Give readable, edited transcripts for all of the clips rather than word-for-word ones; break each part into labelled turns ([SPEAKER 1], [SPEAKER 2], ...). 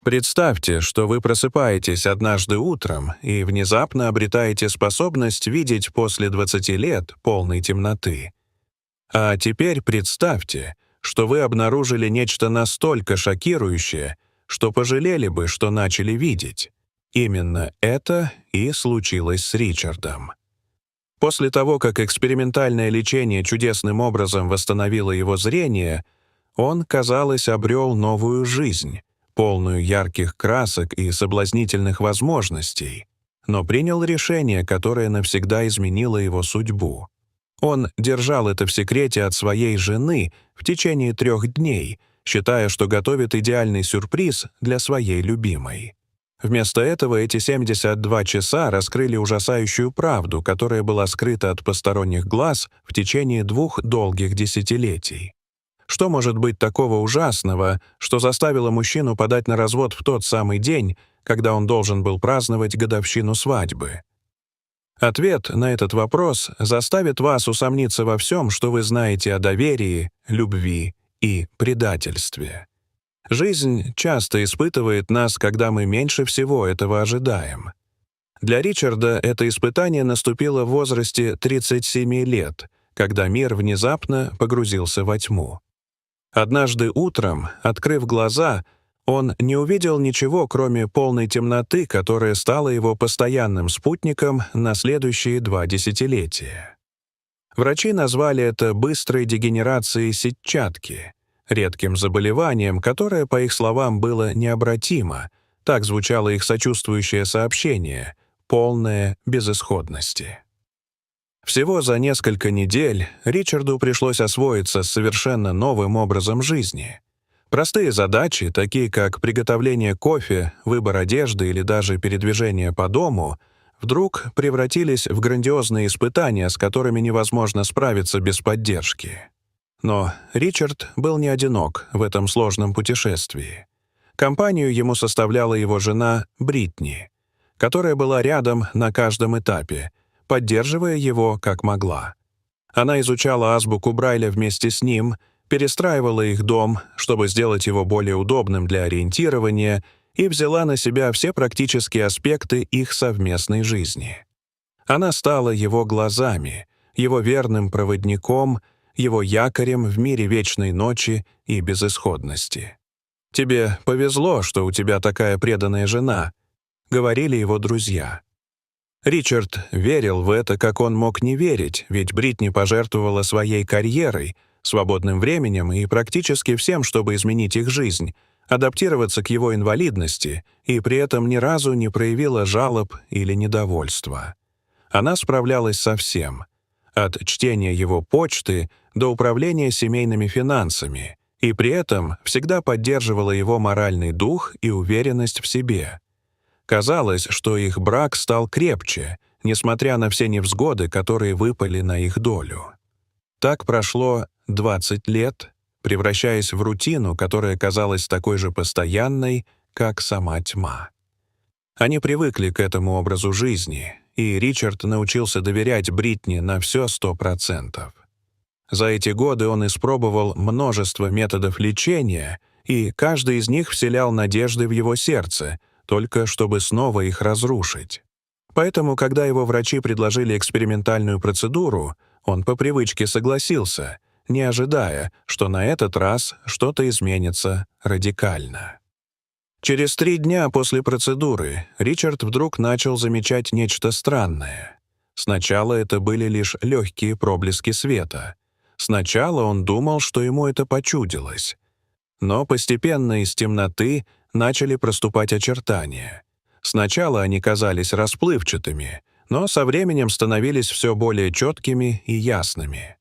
[SPEAKER 1] Представьте, что вы просыпаетесь однажды утром и внезапно обретаете способность видеть после 20 лет полной темноты. А теперь представьте, что вы обнаружили нечто настолько шокирующее, что пожалели бы, что начали видеть. Именно это и случилось с Ричардом. После того, как экспериментальное лечение чудесным образом восстановило его зрение, он, казалось, обрел новую жизнь, полную ярких красок и соблазнительных возможностей, но принял решение, которое навсегда изменило его судьбу. Он держал это в секрете от своей жены в течение 3 дней, считая, что готовит идеальный сюрприз для своей любимой. Вместо этого эти 72 часа раскрыли ужасающую правду, которая была скрыта от посторонних глаз в течение 2 долгих десятилетий. Что может быть такого ужасного, что заставило мужчину подать на развод в тот самый день, когда он должен был праздновать годовщину свадьбы? Ответ на этот вопрос заставит вас усомниться во всем, что вы знаете о доверии, любви и предательстве. Жизнь часто испытывает нас, когда мы меньше всего этого ожидаем. Для Ричарда это испытание наступило в возрасте 37 лет, когда мир внезапно погрузился во тьму. Однажды утром, открыв глаза, он не увидел ничего, кроме полной темноты, которая стала его постоянным спутником на следующие 2 десятилетия. Врачи назвали это быстрой дегенерацией сетчатки, редким заболеванием, которое, по их словам, было необратимо, так звучало их сочувствующее сообщение, полное безысходности. Всего за несколько недель Ричарду пришлось освоиться с совершенно новым образом жизни. Простые задачи, такие как приготовление кофе, выбор одежды или даже передвижение по дому, вдруг превратились в грандиозные испытания, с которыми невозможно справиться без поддержки. Но Ричард был не одинок в этом сложном путешествии. Компанию ему составляла его жена Бритни, которая была рядом на каждом этапе, поддерживая его как могла. Она изучала азбуку Брайля вместе с ним, перестраивала их дом, чтобы сделать его более удобным для ориентирования, и взяла на себя все практические аспекты их совместной жизни. Она стала его глазами, его верным проводником, его якорем в мире вечной ночи и безысходности. «Тебе повезло, что у тебя такая преданная жена», — говорили его друзья. Ричард верил в это, как он мог не верить, ведь Бритни пожертвовала своей карьерой, свободным временем и практически всем, чтобы изменить их жизнь, адаптироваться к его инвалидности, и при этом ни разу не проявила жалоб или недовольства. Она справлялась со всем, от чтения его почты до управления семейными финансами, и при этом всегда поддерживала его моральный дух и уверенность в себе. Казалось, что их брак стал крепче, несмотря на все невзгоды, которые выпали на их долю. Так прошло 20 лет, превращаясь в рутину, которая казалась такой же постоянной, как сама тьма. Они привыкли к этому образу жизни, и Ричард научился доверять Бритни на все 100%. За эти годы он испробовал множество методов лечения, и каждый из них вселял надежды в его сердце, только чтобы снова их разрушить. Поэтому, когда его врачи предложили экспериментальную процедуру, он по привычке согласился, не ожидая, что на этот раз что-то изменится радикально. Через 3 дня после процедуры Ричард вдруг начал замечать нечто странное. Сначала это были лишь легкие проблески света. Сначала он думал, что ему это почудилось. Но постепенно из темноты начали проступать очертания. Сначала они казались расплывчатыми, но со временем становились все более четкими и ясными.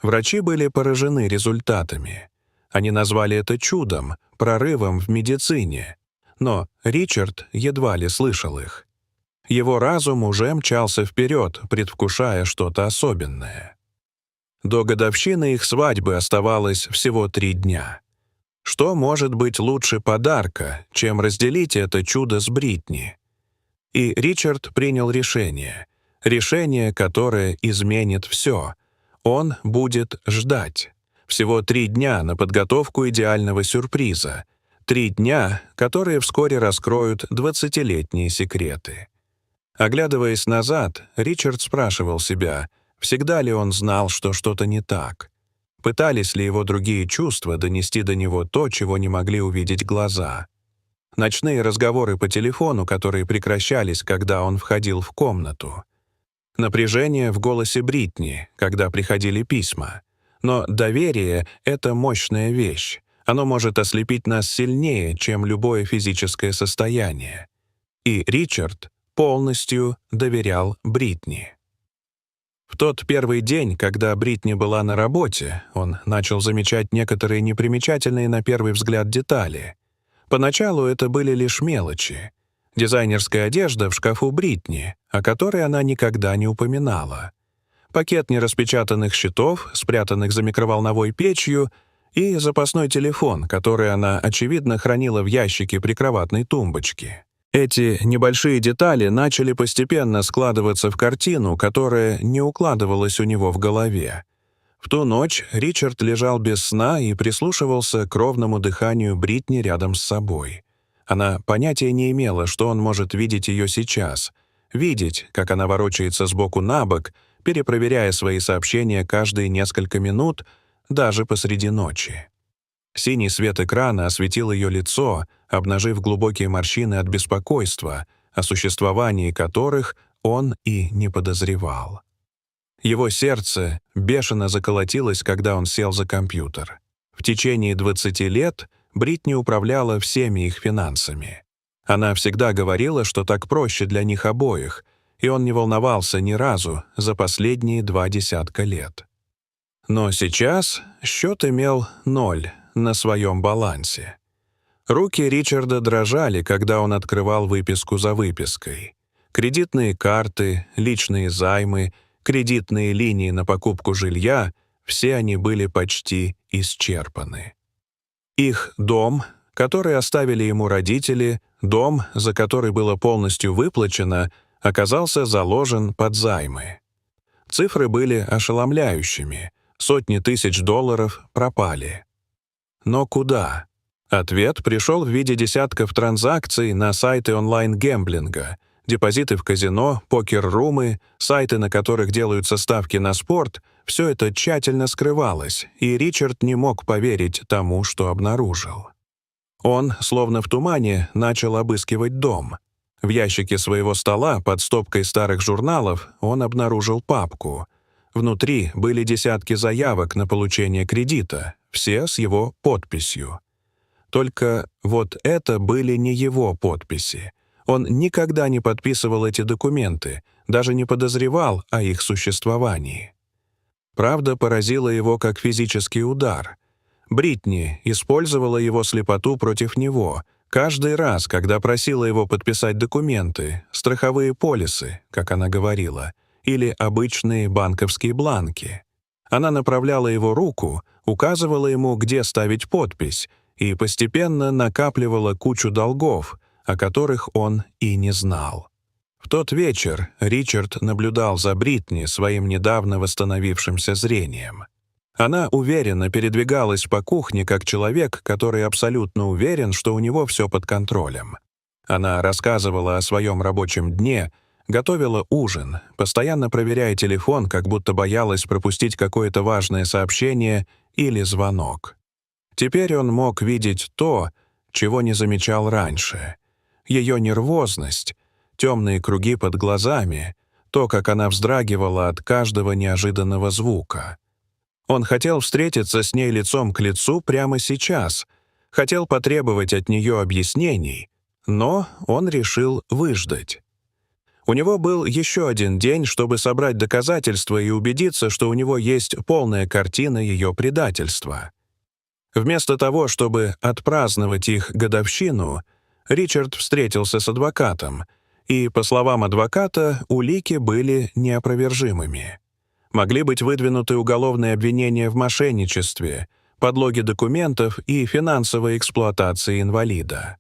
[SPEAKER 1] Врачи были поражены результатами. Они назвали это чудом, прорывом в медицине. Но Ричард едва ли слышал их. Его разум уже мчался вперед, предвкушая что-то особенное. До годовщины их свадьбы оставалось всего 3 дня. Что может быть лучше подарка, чем разделить это чудо с Бритни? И Ричард принял решение. Решение, которое изменит все. Он будет ждать. Всего 3 дня на подготовку идеального сюрприза. 3 дня, которые вскоре раскроют 20-летние секреты. Оглядываясь назад, Ричард спрашивал себя, всегда ли он знал, что что-то не так. Пытались ли его другие чувства донести до него то, чего не могли увидеть глаза. Ночные разговоры по телефону, которые прекращались, когда он входил в комнату. Напряжение в голосе Бритни, когда приходили письма. Но доверие — это мощная вещь. Оно может ослепить нас сильнее, чем любое физическое состояние. И Ричард полностью доверял Бритни. В тот первый день, когда Бритни была на работе, он начал замечать некоторые непримечательные на первый взгляд детали. Поначалу это были лишь мелочи. Дизайнерская одежда в шкафу Бритни, о которой она никогда не упоминала. Пакет нераспечатанных счетов, спрятанных за микроволновой печью, и запасной телефон, который она, очевидно, хранила в ящике прикроватной тумбочки. Эти небольшие детали начали постепенно складываться в картину, которая не укладывалась у него в голове. В ту ночь Ричард лежал без сна и прислушивался к ровному дыханию Бритни рядом с собой. Она понятия не имела, что он может видеть ее сейчас, видеть, как она ворочается сбоку на бок, перепроверяя свои сообщения каждые несколько минут, даже посреди ночи. Синий свет экрана осветил ее лицо, обнажив глубокие морщины от беспокойства, о существовании которых он и не подозревал. Его сердце бешено заколотилось, когда он сел за компьютер. В течение 20 лет Бритни управляла всеми их финансами. Она всегда говорила, что так проще для них обоих, и он не волновался ни разу за последние 20 лет. Но сейчас счет имел 0 на своем балансе. Руки Ричарда дрожали, когда он открывал выписку за выпиской. Кредитные карты, личные займы, кредитные линии на покупку жилья — все они были почти исчерпаны. Их дом, который оставили ему родители, дом, за который было полностью выплачено, оказался заложен под займы. Цифры были ошеломляющими. Сотни тысяч долларов пропали. Но куда? Ответ пришел в виде десятков транзакций на сайты онлайн-гэмблинга, депозиты в казино, покер-румы, сайты, на которых делаются ставки на спорт — все это тщательно скрывалось, и Ричард не мог поверить тому, что обнаружил. Он, словно в тумане, начал обыскивать дом. В ящике своего стола под стопкой старых журналов он обнаружил папку. Внутри были десятки заявок на получение кредита, все с его подписью. Только вот это были не его подписи. Он никогда не подписывал эти документы, даже не подозревал о их существовании. Правда поразила его как физический удар. Бритни использовала его слепоту против него каждый раз, когда просила его подписать документы, страховые полисы, как она говорила, или обычные банковские бланки. Она направляла его руку, указывала ему, где ставить подпись, и постепенно накапливала кучу долгов, о которых он и не знал. В тот вечер Ричард наблюдал за Бритни своим недавно восстановившимся зрением. Она уверенно передвигалась по кухне как человек, который абсолютно уверен, что у него все под контролем. Она рассказывала о своем рабочем дне, готовила ужин, постоянно проверяя телефон, как будто боялась пропустить какое-то важное сообщение или звонок. Теперь он мог видеть то, чего не замечал раньше. Ее нервозность, темные круги под глазами, то, как она вздрагивала от каждого неожиданного звука. Он хотел встретиться с ней лицом к лицу прямо сейчас, хотел потребовать от нее объяснений, но он решил выждать. У него был еще один день, чтобы собрать доказательства и убедиться, что у него есть полная картина ее предательства. Вместо того, чтобы отпраздновать их годовщину, Ричард встретился с адвокатом, и, по словам адвоката, улики были неопровержимыми. Могли быть выдвинуты уголовные обвинения в мошенничестве, подлоге документов и финансовой эксплуатации инвалида.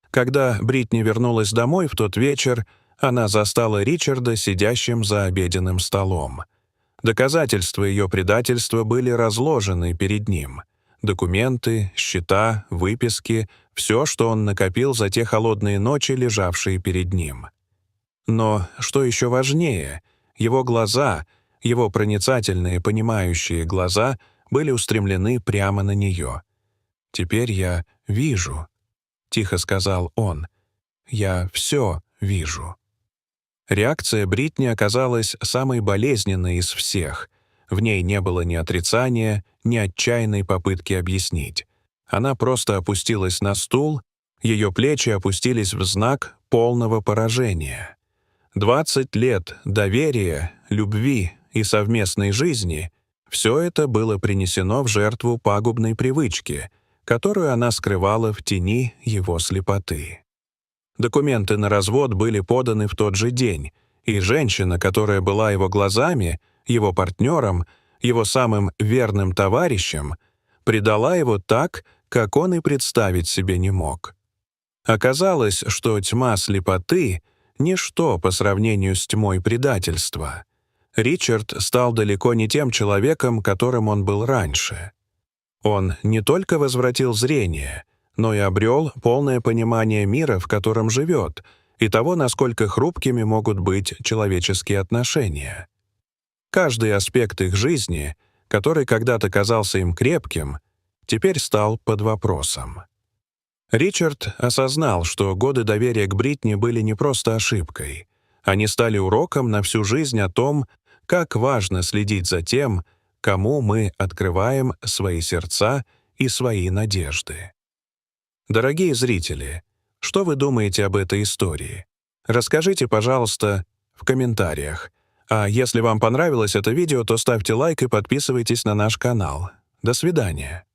[SPEAKER 1] Когда Бритни вернулась домой в тот вечер, она застала Ричарда сидящим за обеденным столом. Доказательства ее предательства были разложены перед ним. Документы, счета, выписки — все, что он накопил за те холодные ночи, лежавшие перед ним. Но, что еще важнее, его глаза, его проницательные, понимающие глаза, были устремлены прямо на нее. «Теперь я вижу», — тихо сказал он. «Я все вижу». Реакция Бритни оказалась самой болезненной из всех. В ней не было ни отрицания, ни отчаянной попытки объяснить. Она просто опустилась на стул, ее плечи опустились в знак полного поражения. 20 лет доверия, любви и совместной жизни — все это было принесено в жертву пагубной привычке, которую она скрывала в тени его слепоты. Документы на развод были поданы в тот же день, и женщина, которая была его глазами, его партнером, его самым верным товарищем, предала его так, как он и представить себе не мог. Оказалось, что тьма слепоты — ничто по сравнению с тьмой предательства. Ричард стал далеко не тем человеком, которым он был раньше. Он не только возвратил зрение, но и обрел полное понимание мира, в котором живет, и того, насколько хрупкими могут быть человеческие отношения. Каждый аспект их жизни, который когда-то казался им крепким, теперь стал под вопросом. Ричард осознал, что годы доверия к Бритни были не просто ошибкой. Они стали уроком на всю жизнь о том, как важно следить за тем, кому мы открываем свои сердца и свои надежды. Дорогие зрители, что вы думаете об этой истории? Расскажите, пожалуйста, в комментариях. А если вам понравилось это видео, то ставьте лайк и подписывайтесь на наш канал. До свидания.